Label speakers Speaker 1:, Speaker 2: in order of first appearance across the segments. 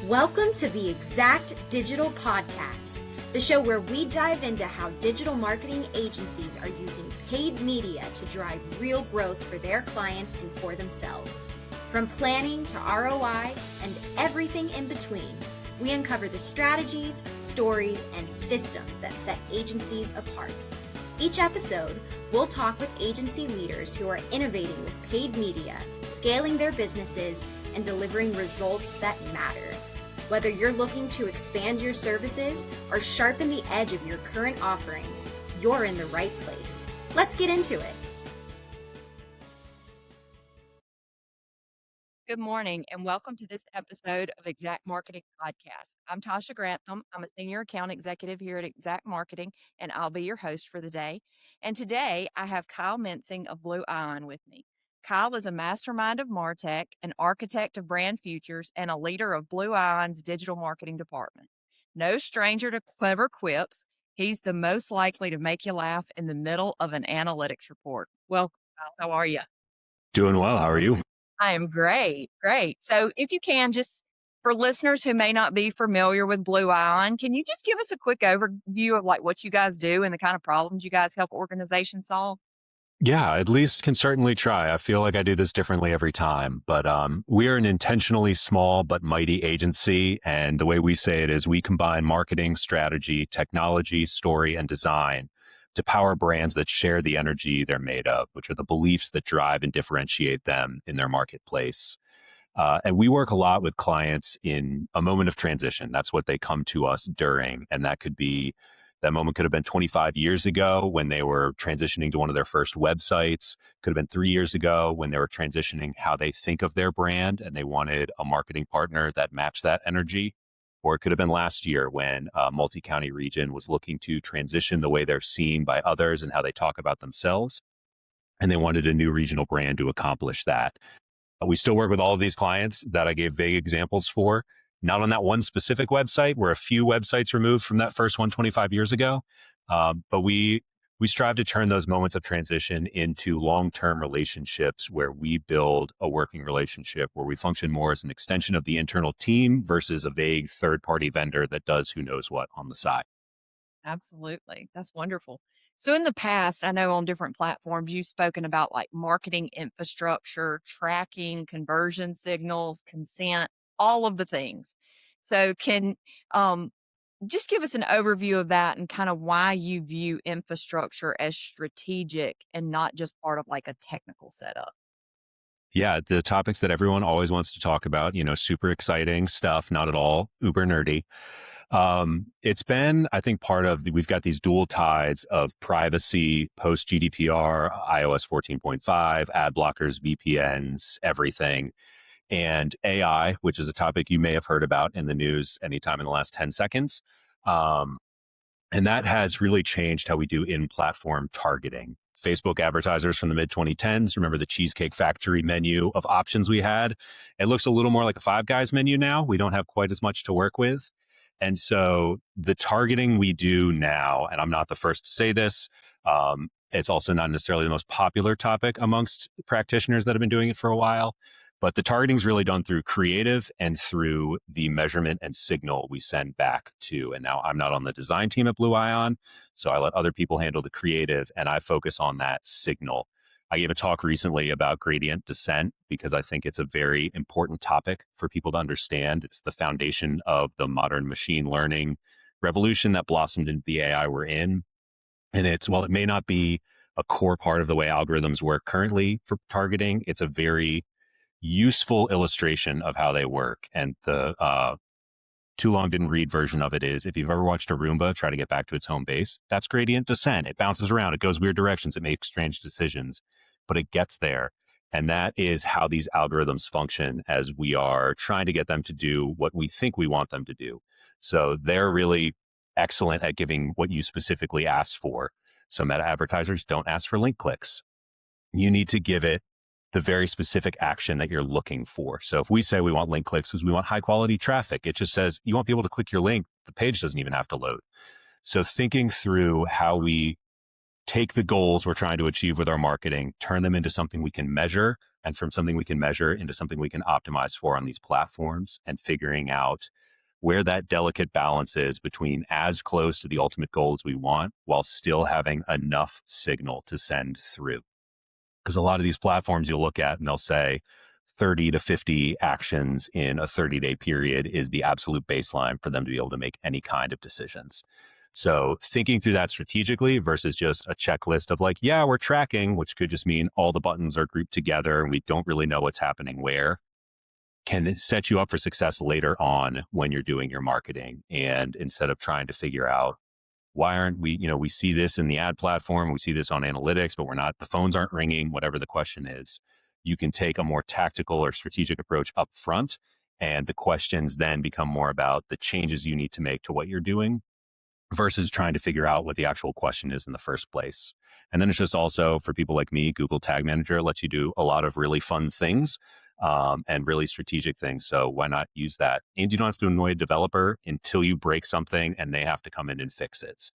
Speaker 1: Welcome to the Exact Digital Podcast, the show where we dive into how digital marketing agencies are using paid media to drive real growth for their clients and for themselves. From planning to ROI and everything in between, we uncover the strategies, stories, and systems that set agencies apart. Each episode, we'll talk with agency leaders who are innovating with paid media, scaling their businesses, and delivering results that matter. Whether you're looking to expand your services or sharpen the edge of your current offerings, you're in the right place. Let's get into it.
Speaker 2: Good morning and welcome to this episode of Exact Marketing Podcast. I'm Tasha Grantham. I'm a senior account executive here at Exact Marketing, and I'll be your host for the day. And today I have Kyle Mensing of Blue Ion with me. Kyle is a mastermind of MarTech, an architect of brand futures, and a leader of Blue Ion's digital marketing department. No stranger to clever quips, he's the most likely to make you laugh in the middle of an analytics report. Welcome, Kyle. How are you?
Speaker 3: Doing well. How are you?
Speaker 2: I am great. So if you can, just for listeners who may not be familiar with Blue Ion, can you just give us a quick overview of like what you guys do and the kind of problems you guys help organizations solve?
Speaker 3: Yeah, at least can certainly try. I feel like I do this differently every time, but we are an intentionally small but mighty agency. And the way we say it is we combine marketing, strategy, technology, story, and design to power brands that share the energy they're made of, which are the beliefs that drive and differentiate them in their marketplace. And we work a lot with clients in a moment of transition. That's what they come to us during. And that moment could have been 25 years ago when they were transitioning to one of their first websites. Could have been 3 years ago when they were transitioning how they think of their brand and they wanted a marketing partner that matched that energy. Or it could have been last year when a multi-county region was looking to transition the way they're seen by others and how they talk about themselves. And they wanted a new regional brand to accomplish that. We still work with all of these clients that I gave vague examples for, not on that one specific website. We're a few websites removed from that first one 25 years ago. But we strive to turn those moments of transition into long-term relationships where we build a working relationship where we function more as an extension of the internal team versus a vague third-party vendor that does who knows what on the side.
Speaker 2: Absolutely. That's wonderful. So in the past, I know on different platforms, you've spoken about like marketing infrastructure, tracking, conversion signals, consent, all of the things. So can just give us an overview of that and kind of why you view infrastructure as strategic and not just part of like a technical setup.
Speaker 3: Yeah, the topics that everyone always wants to talk about, super exciting stuff, not at all uber nerdy. It's been, I think, we've got these dual tides of privacy, post GDPR, iOS 14.5, ad blockers, VPNs, everything, and AI, which is a topic you may have heard about in the news anytime in the last 10 seconds. And that has really changed how we do in-platform targeting. Facebook advertisers from the mid-2010s, remember the Cheesecake Factory menu of options we had? It looks a little more like a Five Guys menu now. We don't have quite as much to work with. And so the targeting we do now, and I'm not the first to say this, it's also not necessarily the most popular topic amongst practitioners that have been doing it for a while, but the targeting is really done through creative and through the measurement and signal we send back to. And now I'm not on the design team at Blue Ion, so I let other people handle the creative and I focus on that signal. I gave a talk recently about gradient descent because I think it's a very important topic for people to understand. It's the foundation of the modern machine learning revolution that blossomed into the AI we're in. And while it may not be a core part of the way algorithms work currently for targeting, it's a very useful illustration of how they work. And the too long didn't read version of it is, if you've ever watched a Roomba try to get back to its home base, that's gradient descent. It bounces around, it goes weird directions, it makes strange decisions, but it gets there. And that is how these algorithms function as we are trying to get them to do what we think we want them to do. So they're really excellent at giving what you specifically asked for. So meta advertisers don't ask for link clicks. You need to give it the very specific action that you're looking for. So if we say we want link clicks because we want high quality traffic, it just says you want people to click your link. The page doesn't even have to load. So thinking through how we take the goals we're trying to achieve with our marketing, turn them into something we can measure, and from something we can measure into something we can optimize for on these platforms, and figuring out where that delicate balance is between as close to the ultimate goals we want while still having enough signal to send through. Because a lot of these platforms you'll look at and they'll say 30 to 50 actions in a 30-day period is the absolute baseline for them to be able to make any kind of decisions. So thinking through that strategically versus just a checklist of like, yeah, we're tracking, which could just mean all the buttons are grouped together and we don't really know what's happening where, can set you up for success later on when you're doing your marketing. And instead of trying to figure out, why aren't we, we see this in the ad platform, we see this on analytics, but the phones aren't ringing, whatever the question is, you can take a more tactical or strategic approach up front. And the questions then become more about the changes you need to make to what you're doing versus trying to figure out what the actual question is in the first place. And then it's just also for people like me, Google Tag Manager lets you do a lot of really fun things and really strategic things. So why not use that? And you don't have to annoy a developer until you break something and they have to come in and fix it.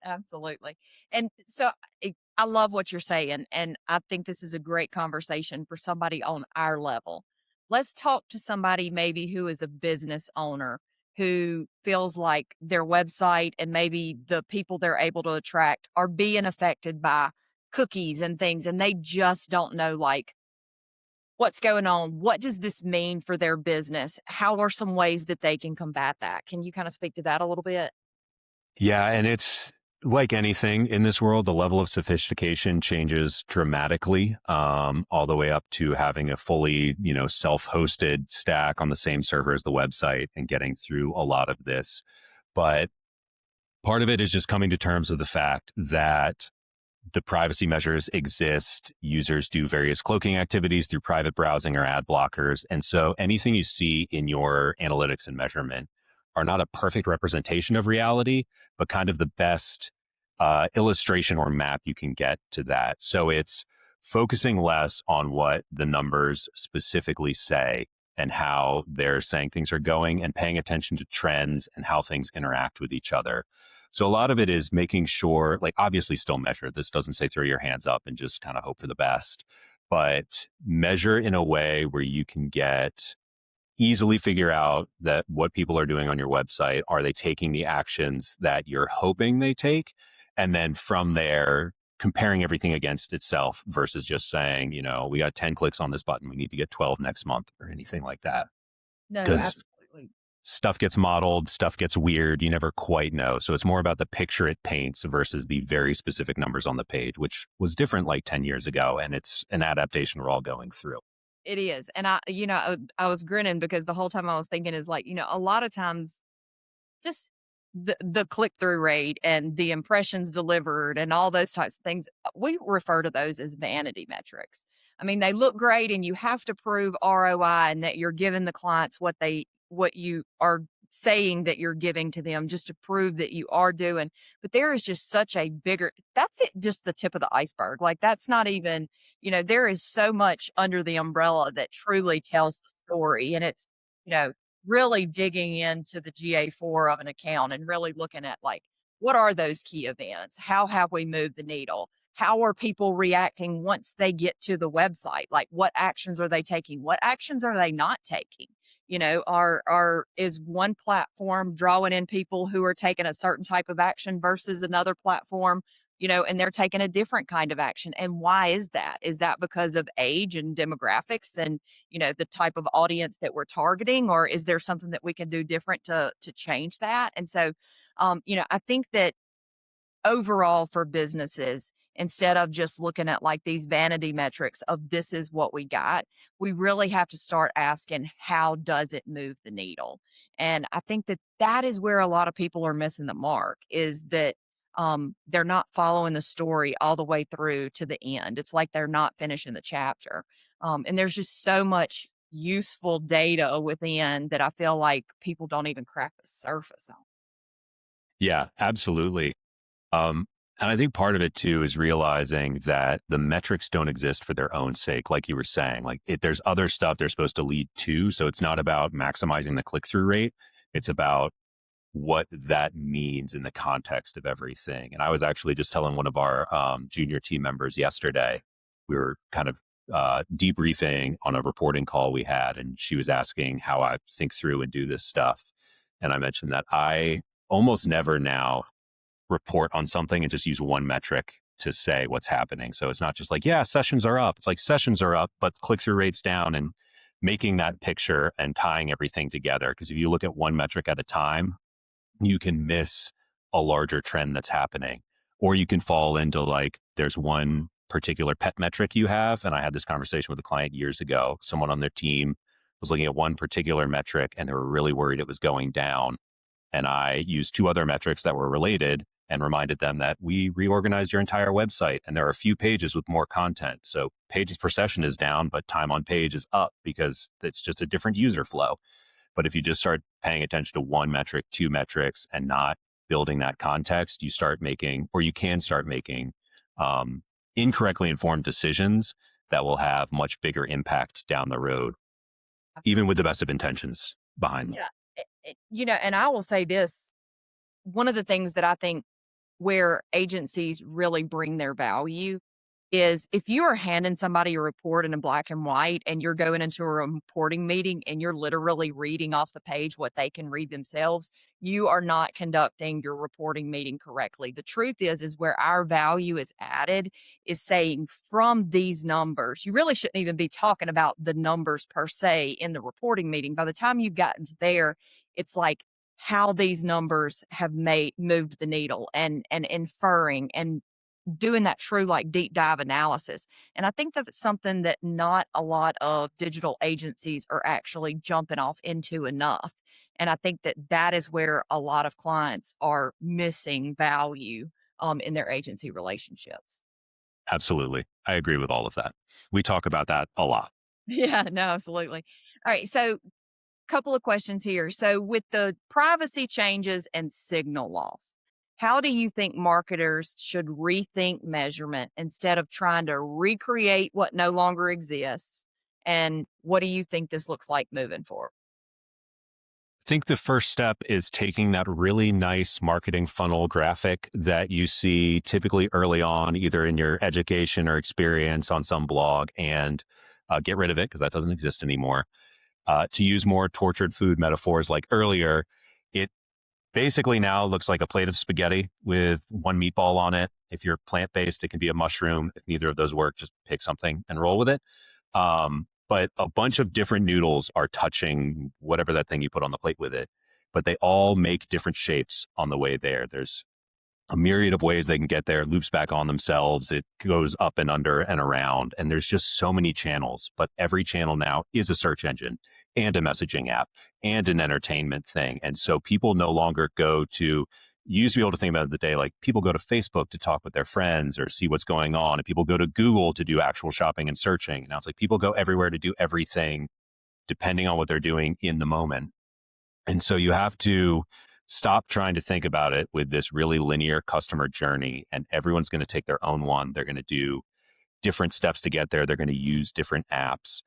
Speaker 2: Absolutely. And so I love what you're saying. And I think this is a great conversation for somebody on our level. Let's talk to somebody maybe who is a business owner who feels like their website and maybe the people they're able to attract are being affected by cookies and things. And they just don't know, like, what's going on? What does this mean for their business? How are some ways that they can combat that? Can you kind of speak to that a little bit?
Speaker 3: Yeah. And it's like anything in this world, the level of sophistication changes dramatically, all the way up to having a fully, self-hosted stack on the same server as the website and getting through a lot of this. But part of it is just coming to terms with the fact that the privacy measures exist. Users do various cloaking activities through private browsing or ad blockers. And so anything you see in your analytics and measurement are not a perfect representation of reality, but kind of the best illustration or map you can get to that. So it's focusing less on what the numbers specifically say and how they're saying things are going, and paying attention to trends and how things interact with each other. So a lot of it is making sure, like, obviously still measure. This doesn't say throw your hands up and just kind of hope for the best, but measure in a way where you can easily figure out that what people are doing on your website, are they taking the actions that you're hoping they take? And then from there, comparing everything against itself versus just saying, we got 10 clicks on this button, we need to get 12 next month or anything like that.
Speaker 2: No,
Speaker 3: Because
Speaker 2: absolutely.
Speaker 3: stuff gets modeled, stuff gets weird. You never quite know. So it's more about the picture it paints versus the very specific numbers on the page, which was different like 10 years ago. And it's an adaptation we're all going through.
Speaker 2: It is. And I was grinning because the whole time I was thinking is like, a lot of times just the click-through rate and the impressions delivered and all those types of things, we refer to those as vanity metrics. I mean, they look great and you have to prove ROI and that you're giving the clients what you are saying that you're giving to them just to prove that you are doing. But there is just such a that's it, just the tip of the iceberg. Like, that's not even, there is so much under the umbrella that truly tells the story. And it's, you know, really digging into the GA4 of an account and really looking at, like, what are those key events? How have we moved the needle? How are people reacting once they get to the website? Like, what actions are they taking? What actions are they not taking? Is one platform drawing in people who are taking a certain type of action versus another platform, and they're taking a different kind of action? And why is that? Is that because of age and demographics and, the type of audience that we're targeting, or is there something that we can do different to change that? And so, I think that overall for businesses, instead of just looking at like these vanity metrics of this is what we got, we really have to start asking, how does it move the needle? And I think that that is where a lot of people are missing the mark, is that they're not following the story all the way through to the end. It's like they're not finishing the chapter. And there's just so much useful data within that I feel like people don't even crack the surface on.
Speaker 3: Yeah, absolutely. Um, and I think part of it too is realizing that the metrics don't exist for their own sake, like you were saying. Like, there's other stuff they're supposed to lead to. So it's not about maximizing the click-through rate. It's about what that means in the context of everything. And I was actually just telling one of our junior team members yesterday, we were kind of debriefing on a reporting call we had, and she was asking how I think through and do this stuff. And I mentioned that I almost never now report on something and just use one metric to say what's happening. So it's not just like, yeah, sessions are up. It's like sessions are up, but click-through rates down, and making that picture and tying everything together. Because if you look at one metric at a time, you can miss a larger trend that's happening. Or you can fall into like, there's one particular pet metric you have. And I had this conversation with a client years ago. Someone on their team was looking at one particular metric and they were really worried it was going down. And I used two other metrics that were related and reminded them that we reorganized your entire website and there are a few pages with more content. So pages per session is down, but time on page is up because it's just a different user flow. But if you just start paying attention to one metric, two metrics, and not building that context, you start making, or you can start making incorrectly informed decisions that will have much bigger impact down the road, even with the best of intentions behind them.
Speaker 2: Yeah. And I will say this, one of the things that I think where agencies really bring their value is if you are handing somebody a report in a black and white and you're going into a reporting meeting and you're literally reading off the page what they can read themselves, you are not conducting your reporting meeting correctly. The truth is where our value is added is saying from these numbers, you really shouldn't even be talking about the numbers per se in the reporting meeting. By the time you've gotten to there, it's like how these numbers have moved the needle and inferring and doing that true like deep dive analysis. And I think that's something that not a lot of digital agencies are actually jumping off into enough. And I think that that is where a lot of clients are missing value in their agency relationships.
Speaker 3: Absolutely. I agree with all of that. We talk about that a lot.
Speaker 2: Yeah, no, absolutely. All right. So couple of questions here. So with the privacy changes and signal loss, how do you think marketers should rethink measurement instead of trying to recreate what no longer exists? And what do you think this looks like moving forward?
Speaker 3: I think the first step is taking that really nice marketing funnel graphic that you see typically early on, either in your education or experience on some blog, and get rid of it because that doesn't exist anymore. To use more tortured food metaphors like earlier, it basically now looks like a plate of spaghetti with one meatball on it. If you're plant-based, it can be a mushroom. If neither of those work, just pick something and roll with it. But a bunch of different noodles are touching whatever that thing you put on the plate with it, but they all make different shapes on the way there. There's a myriad of ways they can get there. It loops back on themselves. It goes up and under and around. And there's just so many channels, but every channel now is a search engine and a messaging app and an entertainment thing. And so people no longer go to, you used to be able to think about the day, like people go to Facebook to talk with their friends or see what's going on. And people go to Google to do actual shopping and searching. Now it's like people go everywhere to do everything depending on what they're doing in the moment. And so you have to stop trying to think about it with this really linear customer journey, and everyone's going to take their own one. They're going to do different steps to get there. They're going to use different apps.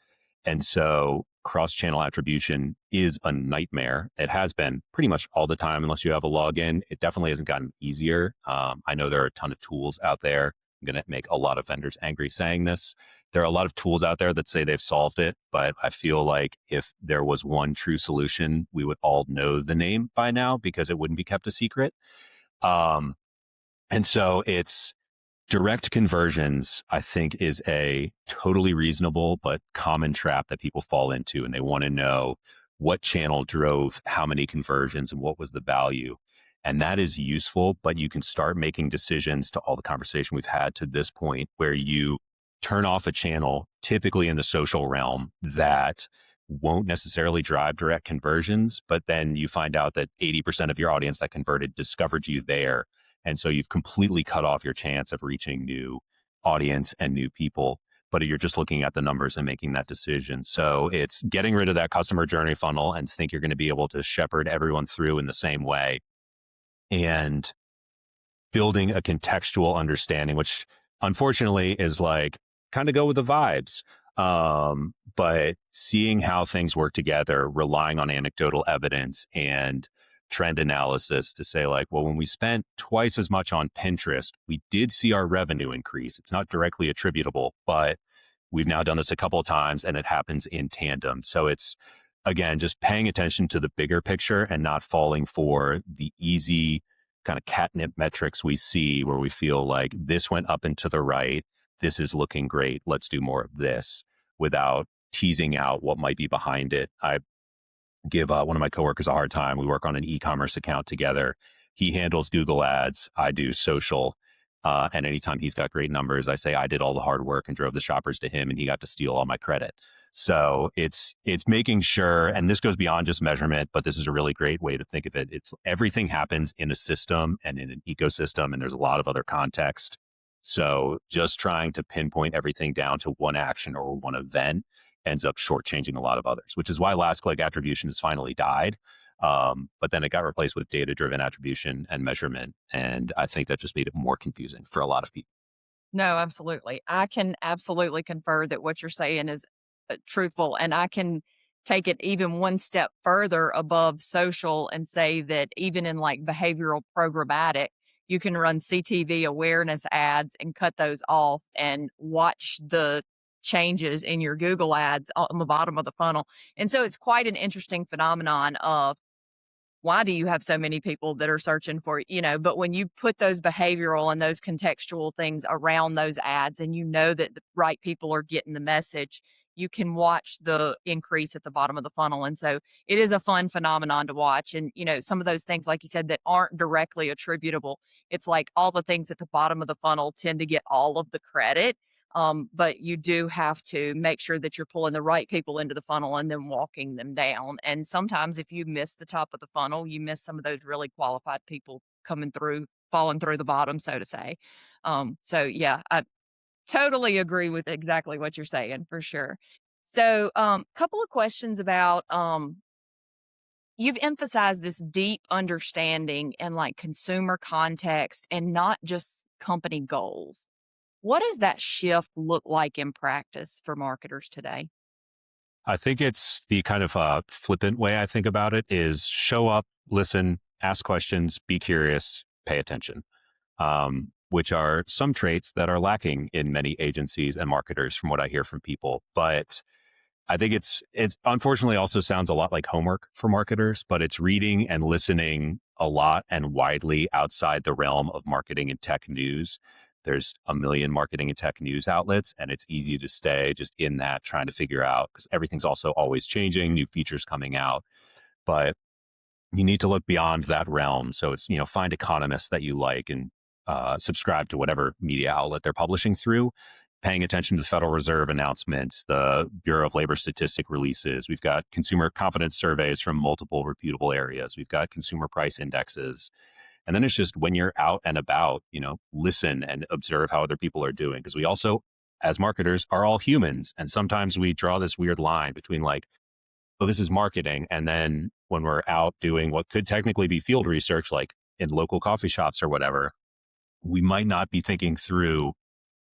Speaker 3: And so cross-channel attribution is a nightmare. It has been pretty much all the time, unless you have a login. It definitely hasn't gotten easier. I know there are a ton of tools out there. I'm going to make a lot of vendors angry saying this. There are a lot of tools out there that say they've solved it, but I feel like if there was one true solution, we would all know the name by now because it wouldn't be kept a secret. And so it's direct conversions, I think, is a totally reasonable but common trap that people fall into, and they want to know what channel drove how many conversions and what was the value. And that is useful, but you can start making decisions to all the conversation we've had to this point where you turn off a channel, typically in the social realm, that won't necessarily drive direct conversions, but then you find out that 80% of your audience that converted discovered you there. And so you've completely cut off your chance of reaching new audience and new people, but you're just looking at the numbers and making that decision. So it's getting rid of that customer journey funnel and think you're going to be able to shepherd everyone through in the same way, and building a contextual understanding, which unfortunately is like kind of go with the vibes. But seeing how things work together, relying on anecdotal evidence and trend analysis to say like, well, when we spent twice as much on Pinterest, we did see our revenue increase. It's not directly attributable, but we've now done this a couple of times and it happens in tandem. So it's, again, just paying attention to the bigger picture and not falling for the easy kind of catnip metrics we see where we feel like this went up and to the right. This is looking great. Let's do more of this, without teasing out what might be behind it. I give one of my coworkers a hard time. We work on an e-commerce account together. He handles Google ads. I do social. And anytime he's got great numbers, I say I did all the hard work and drove the shoppers to him, and he got to steal all my credit. So it's making sure, and this goes beyond just measurement, but this is a really great way to think of it. It's everything happens in a system and in an ecosystem, and there's a lot of other context. So just trying to pinpoint everything down to one action or one event ends up shortchanging a lot of others, which is why last click attribution has finally died. But then it got replaced with data-driven attribution and measurement. And I think that just made it more confusing for a lot of people.
Speaker 2: No, absolutely. I can absolutely confer that what you're saying is truthful. And I can take it even one step further above social and say that even in like behavioral programmatic, you can run CTV awareness ads and cut those off and watch the changes in your Google ads on the bottom of the funnel. And so it's quite an interesting phenomenon of why do you have so many people that are searching for, but when you put those behavioral and those contextual things around those ads and you know that the right people are getting the message, you can watch the increase at the bottom of the funnel. And so it is a fun phenomenon to watch. And, some of those things, like you said, that aren't directly attributable, it's like all the things at the bottom of the funnel tend to get all of the credit. But you do have to make sure that you're pulling the right people into the funnel and then walking them down. And sometimes if you miss the top of the funnel, you miss some of those really qualified people coming through, falling through the bottom, so to say. So yeah, I totally agree with exactly what you're saying for sure. So couple of questions about you've emphasized this deep understanding and like consumer context and not just company goals. What does that shift look like in practice for marketers today?
Speaker 3: I think it's the kind of flippant way I think about it is show up, listen, ask questions, be curious, pay attention, which are some traits that are lacking in many agencies and marketers from what I hear from people. But I think it unfortunately also sounds a lot like homework for marketers, but it's reading and listening a lot and widely outside the realm of marketing and tech news. There's a million marketing and tech news outlets, and it's easy to stay just in that trying to figure out because everything's also always changing, new features coming out. But you need to look beyond that realm. So it's, find economists that you like and subscribe to whatever media outlet they're publishing through, paying attention to the Federal Reserve announcements, the Bureau of Labor Statistic releases. We've got consumer confidence surveys from multiple reputable areas. We've got consumer price indexes. And then it's just when you're out and about, listen and observe how other people are doing. Because we also, as marketers, are all humans. And sometimes we draw this weird line between like, oh, this is marketing. And then when we're out doing what could technically be field research, like in local coffee shops or whatever, we might not be thinking through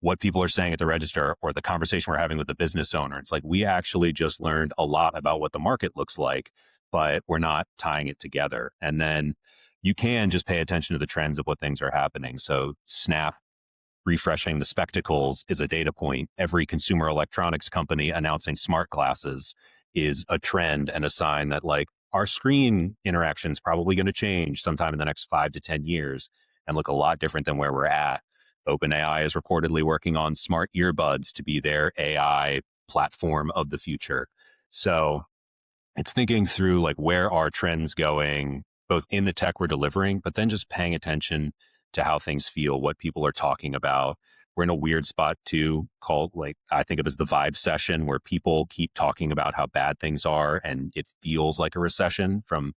Speaker 3: what people are saying at the register or the conversation we're having with the business owner. It's like we actually just learned a lot about what the market looks like, but we're not tying it together. And then you can just pay attention to the trends of what things are happening. So Snap refreshing the spectacles is a data point. Every consumer electronics company announcing smart glasses is a trend and a sign that like our screen interaction is probably going to change sometime in the next 5 to 10 years and look a lot different than where we're at. OpenAI is reportedly working on smart earbuds to be their AI platform of the future. So it's thinking through like where are trends going, both in the tech we're delivering, but then just paying attention to how things feel, what people are talking about. We're in a weird spot too, called like, I think of as the vibe session, where people keep talking about how bad things are and it feels like a recession from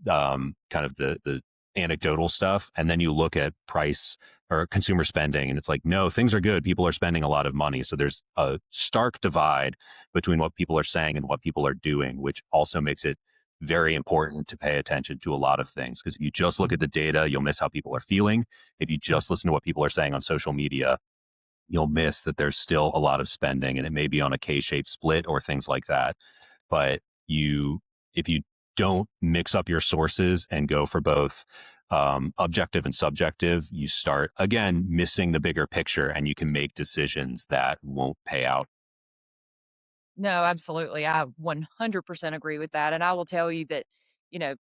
Speaker 3: kind of the anecdotal stuff. And then you look at price or consumer spending and it's like, no, things are good. People are spending a lot of money. So there's a stark divide between what people are saying and what people are doing, which also makes it very important to pay attention to a lot of things. Because if you just look at the data, you'll miss how people are feeling. If you just listen to what people are saying on social media, you'll miss that there's still a lot of spending and it may be on a K-shaped split or things like that. But if you don't mix up your sources and go for both objective and subjective, you start, again, missing the bigger picture and you can make decisions that won't pay out
Speaker 2: No, absolutely. I 100% agree with that. And I will tell you that, you know,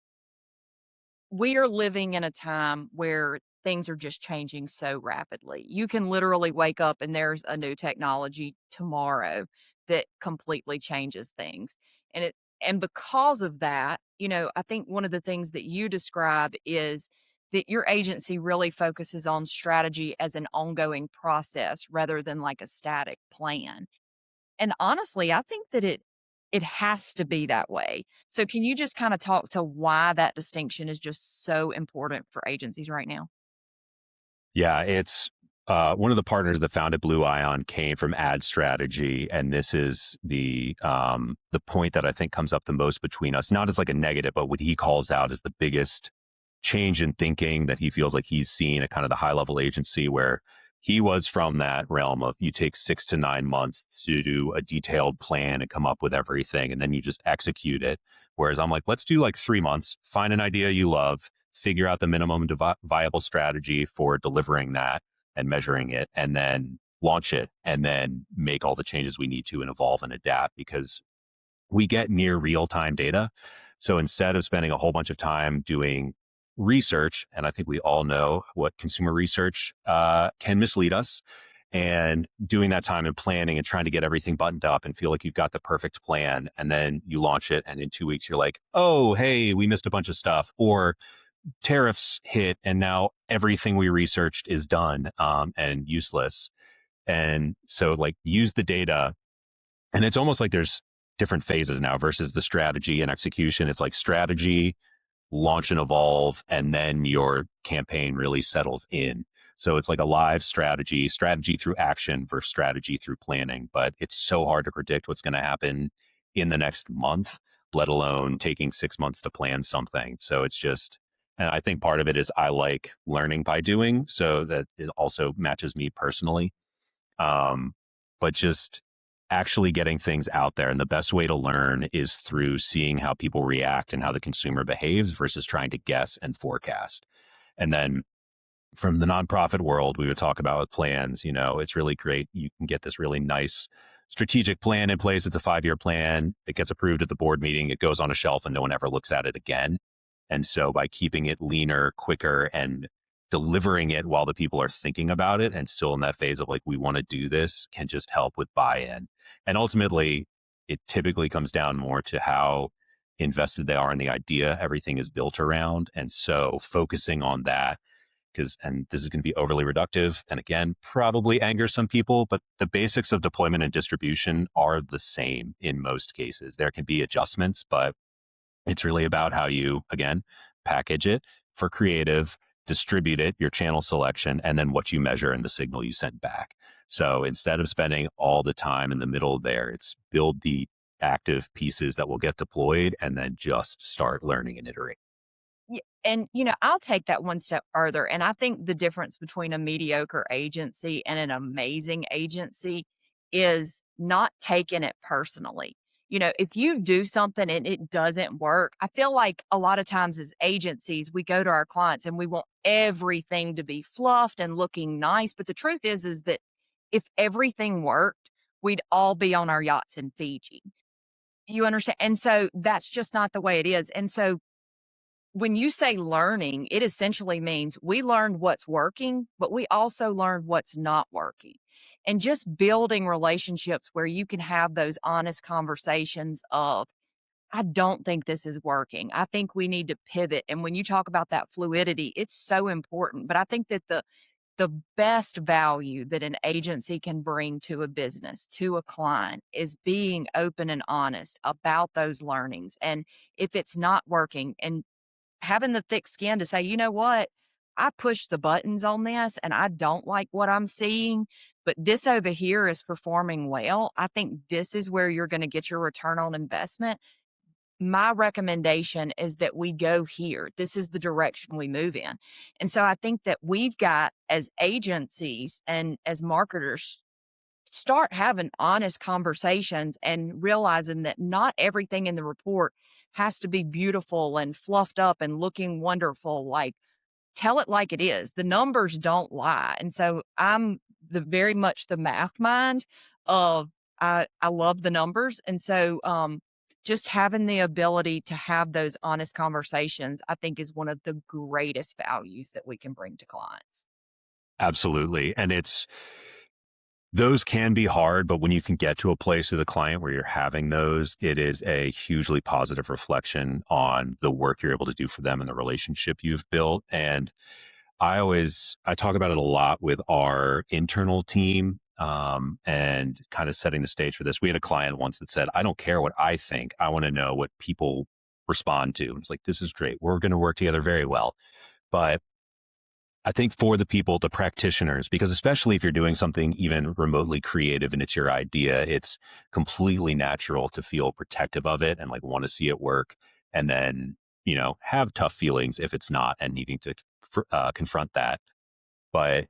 Speaker 2: we are living in a time where things are just changing so rapidly. You can literally wake up and there's a new technology tomorrow that completely changes things. And because of that, I think one of the things that you describe is that your agency really focuses on strategy as an ongoing process rather than like a static plan. And honestly, I think that it has to be that way. So can you just kinda talk to why that distinction is just so important for agencies right now?
Speaker 3: Yeah, it's one of the partners that founded Blue Ion came from ad strategy, and this is the point that I think comes up the most between us, not as like a negative, but what he calls out as the biggest change in thinking that he feels like he's seen at kind of the high level agency, where he was from that realm of you take 6 to 9 months to do a detailed plan and come up with everything, and then you just execute it. Whereas I'm like, let's do like 3 months, find an idea you love, figure out the minimum viable strategy for delivering that and measuring it, and then launch it, and then make all the changes we need to and evolve and adapt, because we get near real time data. So instead of spending a whole bunch of time doing research, and I think we all know what consumer research can mislead us, and doing that time and planning and trying to get everything buttoned up and feel like you've got the perfect plan, and then you launch it, and in 2 weeks you're like, oh, hey, we missed a bunch of stuff, or tariffs hit, and now everything we researched is done and useless. And so, like, use the data, and it's almost like there's different phases now versus the strategy and execution. It's like strategy, launch and evolve, and then your campaign really settles in. So it's like a live strategy, strategy through action versus strategy through planning. But it's so hard to predict what's going to happen in the next month, let alone taking 6 months to plan something. So it's just, and I think part of it is I like learning by doing, so that it also matches me personally. Um, but just actually getting things out there. And the best way to learn is through seeing how people react and how the consumer behaves versus trying to guess and forecast. And then from the nonprofit world, we would talk about with plans, it's really great. You can get this really nice strategic plan in place. It's a 5-year plan. It gets approved at the board meeting. It goes on a shelf and no one ever looks at it again. And so by keeping it leaner, quicker, and delivering it while the people are thinking about it and still in that phase of like, we want to do this, can just help with buy-in. And ultimately, it typically comes down more to how invested they are in the idea everything is built around. And so focusing on that, and this is going to be overly reductive and again, probably anger some people, but the basics of deployment and distribution are the same in most cases. There can be adjustments, but it's really about how you, again, package it for creative, distribute it, your channel selection, and then what you measure and the signal you send back. So instead of spending all the time in the middle there, it's build the active pieces that will get deployed and then just start learning and iterating.
Speaker 2: And, I'll take that one step further, and I think the difference between a mediocre agency and an amazing agency is not taking it personally. If you do something and it doesn't work, I feel like a lot of times as agencies, we go to our clients and we want everything to be fluffed and looking nice, but the truth is that if everything worked, we'd all be on our yachts in Fiji. You understand? And so that's just not the way it is. And so when you say learning, it essentially means we learned what's working, but we also learned what's not working. And just building relationships where you can have those honest conversations of, I don't think this is working. I think we need to pivot. And when you talk about that fluidity, it's so important. But I think that the best value that an agency can bring to a business, to a client, is being open and honest about those learnings. And if it's not working, and having the thick skin to say, you know what? I pushed the buttons on this and I don't like what I'm seeing, but this over here is performing well. I think this is where you're going to get your return on investment. My recommendation is that we go here. This is the direction we move in. And so I think that we've got, as agencies and as marketers, start having honest conversations and realizing that not everything in the report has to be beautiful and fluffed up and looking wonderful. Like, tell it like it is. The numbers don't lie. And so I'm very much the math mind of I love the numbers. And so, just having the ability to have those honest conversations, I think is one of the greatest values that we can bring to clients.
Speaker 3: Absolutely. And those can be hard, but when you can get to a place with a client where you're having those, it is a hugely positive reflection on the work you're able to do for them and the relationship you've built. And I talk about it a lot with our internal team, and kind of setting the stage for this. We had a client once that said, I don't care what I think. I want to know what people respond to. It's like, this is great. We're going to work together very well. But I think for the people, the practitioners, because especially if you're doing something even remotely creative and it's your idea, it's completely natural to feel protective of it and like want to see it work. And then, have tough feelings if it's not and needing to confront that. But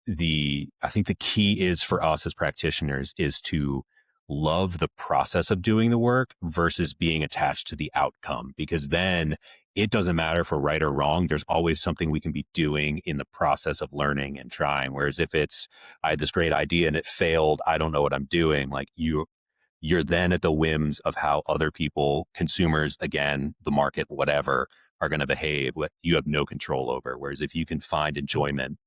Speaker 3: I think the key is for us as practitioners is to love the process of doing the work versus being attached to the outcome, because then it doesn't matter if we're right or wrong. There's always something we can be doing in the process of learning and trying. Whereas if I had this great idea and it failed, I don't know what I'm doing. Like you're then at the whims of how other people, consumers, again, the market, whatever, are going to behave. What you have no control over. Whereas if you can find enjoyment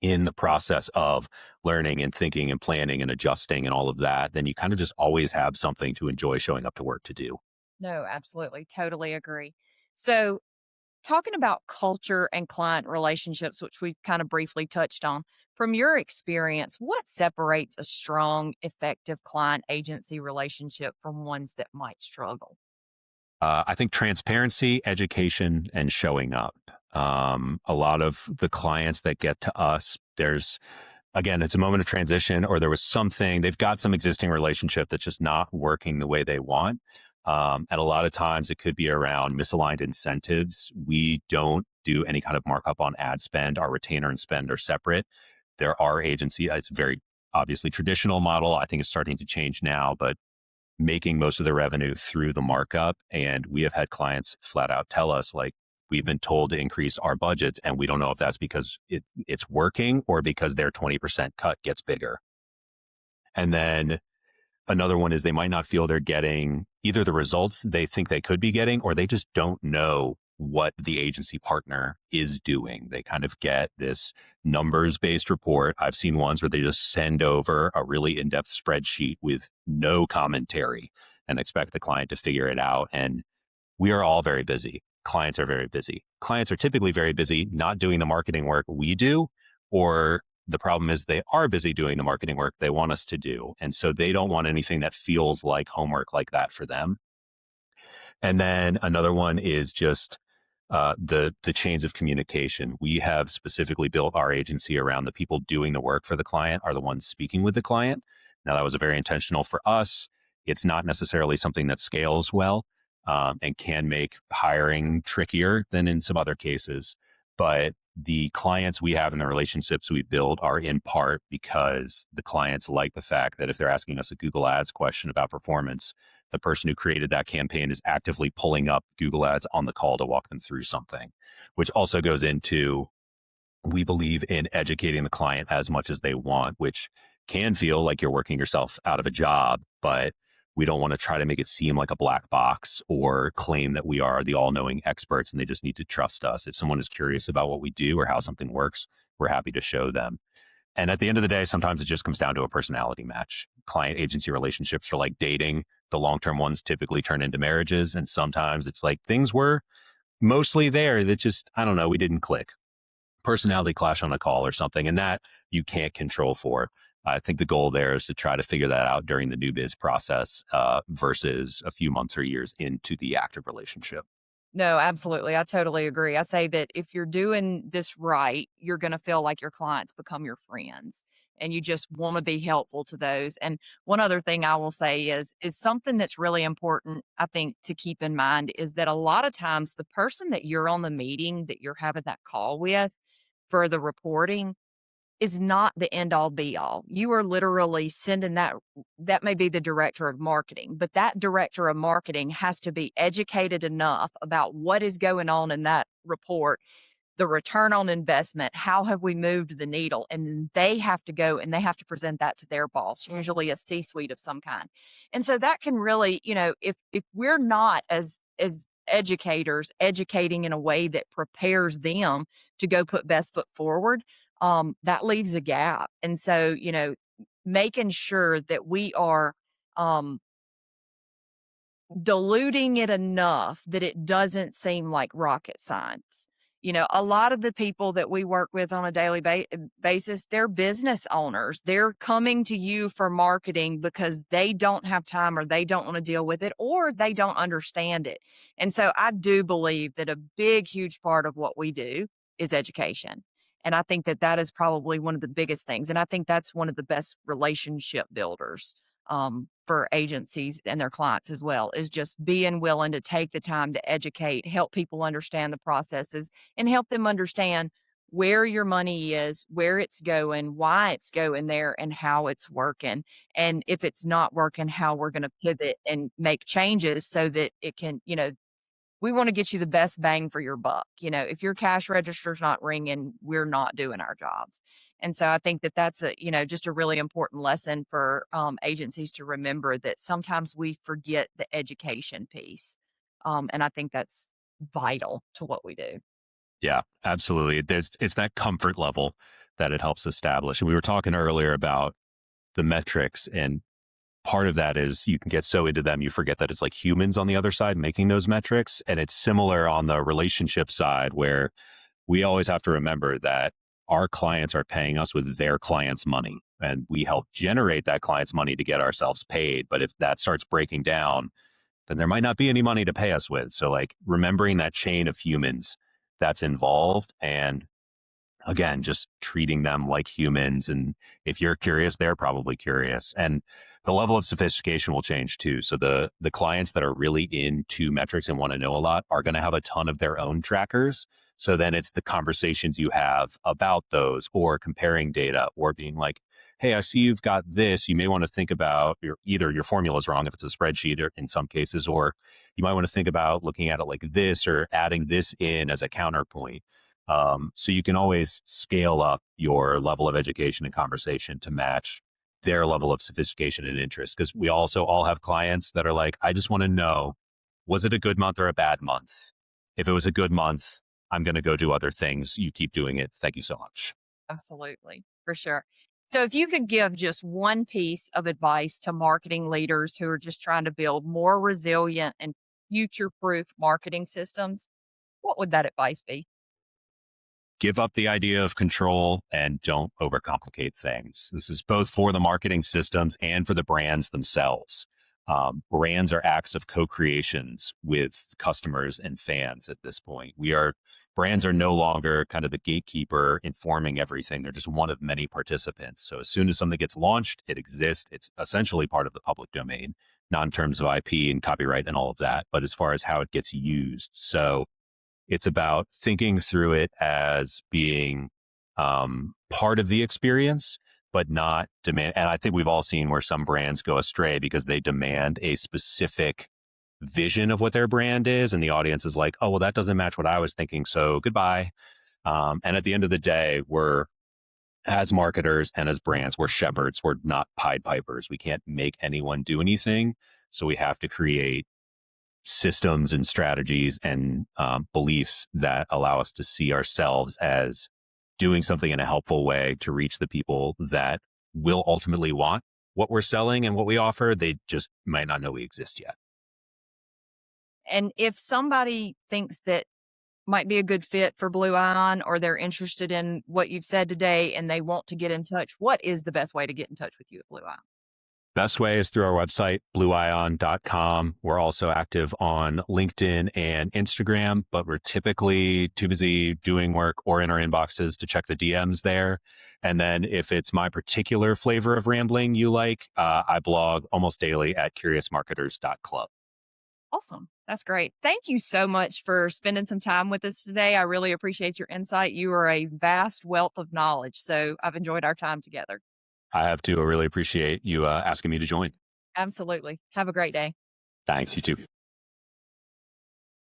Speaker 3: in the process of learning and thinking and planning and adjusting and all of that, then you kind of just always have something to enjoy showing up to work to do.
Speaker 2: No, absolutely. Totally agree. So, talking about culture and client relationships, which we've kind of briefly touched on, from your experience, what separates a strong, effective client agency relationship from ones that might struggle?
Speaker 3: I think transparency, education, and showing up. A lot of the clients that get to us, again, it's a moment of transition, or there was something, they've got some existing relationship that's just not working the way they want. And a lot of times it could be around misaligned incentives. We don't do any kind of markup on ad spend. Our retainer and spend are separate. There are agencies, it's a very obviously traditional model. I think it's starting to change now, but making most of the revenue through the markup. And we have had clients flat out tell us, like, we've been told to increase our budgets, and we don't know if that's because it's working or because their 20% cut gets bigger. And then another one is they might not feel they're getting either the results they think they could be getting, or they just don't know what the agency partner is doing. They kind of get this numbers based report. I've seen ones where they just send over a really in depth spreadsheet with no commentary and expect the client to figure it out. And we are all very busy. Clients are very busy. Clients are typically very busy not doing the marketing work we do, or the problem is they are busy doing the marketing work they want us to do. And so they don't want anything that feels like homework like that for them. And then another one is just the chains of communication. We have specifically built our agency around the people doing the work for the client are the ones speaking with the client. Now, that was a very intentional for us. It's not necessarily something that scales well, and can make hiring trickier than in some other cases. But the clients we have and the relationships we build are in part because the clients like the fact that if they're asking us a Google Ads question about performance, the person who created that campaign is actively pulling up Google Ads on the call to walk them through something, which also goes into, we believe in educating the client as much as they want, which can feel like you're working yourself out of a job, but we don't want to try to make it seem like a black box or claim that we are the all-knowing experts and they just need to trust us. If someone is curious about what we do or how something works, we're happy to show them. And at the end of the day, sometimes it just comes down to a personality match. Client agency relationships are like dating. The long-term ones typically turn into marriages. And sometimes it's like things were mostly there that just, I don't know, we didn't click. Personality clash on a call or something. And that you can't control for. I think the goal there is to try to figure that out during the new biz process, versus a few months or years into the active relationship.
Speaker 2: No, absolutely. I totally agree. I say that if you're doing this right, you're going to feel like your clients become your friends and you just want to be helpful to those. And one other thing I will say is something that's really important, I think, to keep in mind is that a lot of times the person that you're on the meeting that you're having that call with for the reporting is not the end all be all. You are literally sending that may be the director of marketing, but that director of marketing has to be educated enough about what is going on in that report the return on investment, how have we moved the needle? And they have to go and they have to present that to their boss, usually a C-suite of some kind. And so that can really, if we're not as educators educating in a way that prepares them to go put best foot forward, that leaves a gap. And so, making sure that we are um, diluting it enough that it doesn't seem like rocket science. A lot of the people that we work with on a daily basis, they're business owners. They're coming to you for marketing because they don't have time or they don't want to deal with it or they don't understand it. And so I do believe that a big, huge part of what we do is education. And I think that that is probably one of the biggest things. And I think that's one of the best relationship builders for agencies and their clients as well, is just being willing to take the time to educate, help people understand the processes, and help them understand where your money is, where it's going, why it's going there, and how it's working. And if it's not working, how we're going to pivot and make changes so that it can, we want to get you the best bang for your buck. If your cash register's not ringing, we're not doing our jobs. And so I think that that's just a really important lesson for agencies to remember, that sometimes we forget the education piece. And I think that's vital to what we do.
Speaker 3: Yeah, absolutely. It's that comfort level that it helps establish. And we were talking earlier about the metrics, and part of that is you can get so into them, you forget that it's like humans on the other side making those metrics. And it's similar on the relationship side, where we always have to remember that our clients are paying us with their clients' money, and we help generate that client's money to get ourselves paid. But if that starts breaking down, then there might not be any money to pay us with. So like remembering that chain of humans that's involved, and again, just treating them like humans. And if you're curious, they're probably curious. And the level of sophistication will change too. So the clients that are really into metrics and want to know a lot are going to have a ton of their own trackers. So then it's the conversations you have about those, or comparing data, or being like, hey, I see you've got this. You may want to think about either your formula is wrong if it's a spreadsheet, or in some cases, or you might want to think about looking at it like this, or adding this in as a counterpoint. So you can always scale up your level of education and conversation to match their level of sophistication and interest. Because we also all have clients that are like, I just want to know, was it a good month or a bad month? If it was a good month, I'm going to go do other things. You keep doing it. Thank you so much.
Speaker 2: Absolutely, for sure. So if you could give just one piece of advice to marketing leaders who are just trying to build more resilient and future-proof marketing systems, what would that advice be?
Speaker 3: Give up the idea of control and don't overcomplicate things. This is both for the marketing systems and for the brands themselves. Brands are acts of co-creations with customers and fans at this point. Brands are no longer kind of the gatekeeper informing everything. They're just one of many participants. So as soon as something gets launched, it exists. It's essentially part of the public domain, not in terms of IP and copyright and all of that, but as far as how it gets used. So it's about thinking through it as being part of the experience, but not demand. And I think we've all seen where some brands go astray because they demand a specific vision of what their brand is. And the audience is like, oh, well, that doesn't match what I was thinking. So goodbye. And at the end of the day, as marketers and as brands, we're shepherds. We're not Pied Pipers. We can't make anyone do anything. So we have to create systems and strategies and beliefs that allow us to see ourselves as doing something in a helpful way to reach the people that will ultimately want what we're selling and what we offer. They just might not know we exist yet.
Speaker 2: And if somebody thinks that might be a good fit for Blue Ion, or they're interested in what you've said today and they want to get in touch, what is the best way to get in touch with you at Blue Ion?
Speaker 3: Best way is through our website, blueion.com. We're also active on LinkedIn and Instagram, but we're typically too busy doing work or in our inboxes to check the DMs there. And then if it's my particular flavor of rambling you like, I blog almost daily at curiousmarketers.club.
Speaker 2: Awesome. That's great. Thank you so much for spending some time with us today. I really appreciate your insight. You are a vast wealth of knowledge. So I've enjoyed our time together.
Speaker 3: I have to really appreciate you asking me to join.
Speaker 2: Absolutely. Have a great day.
Speaker 3: Thanks. You too.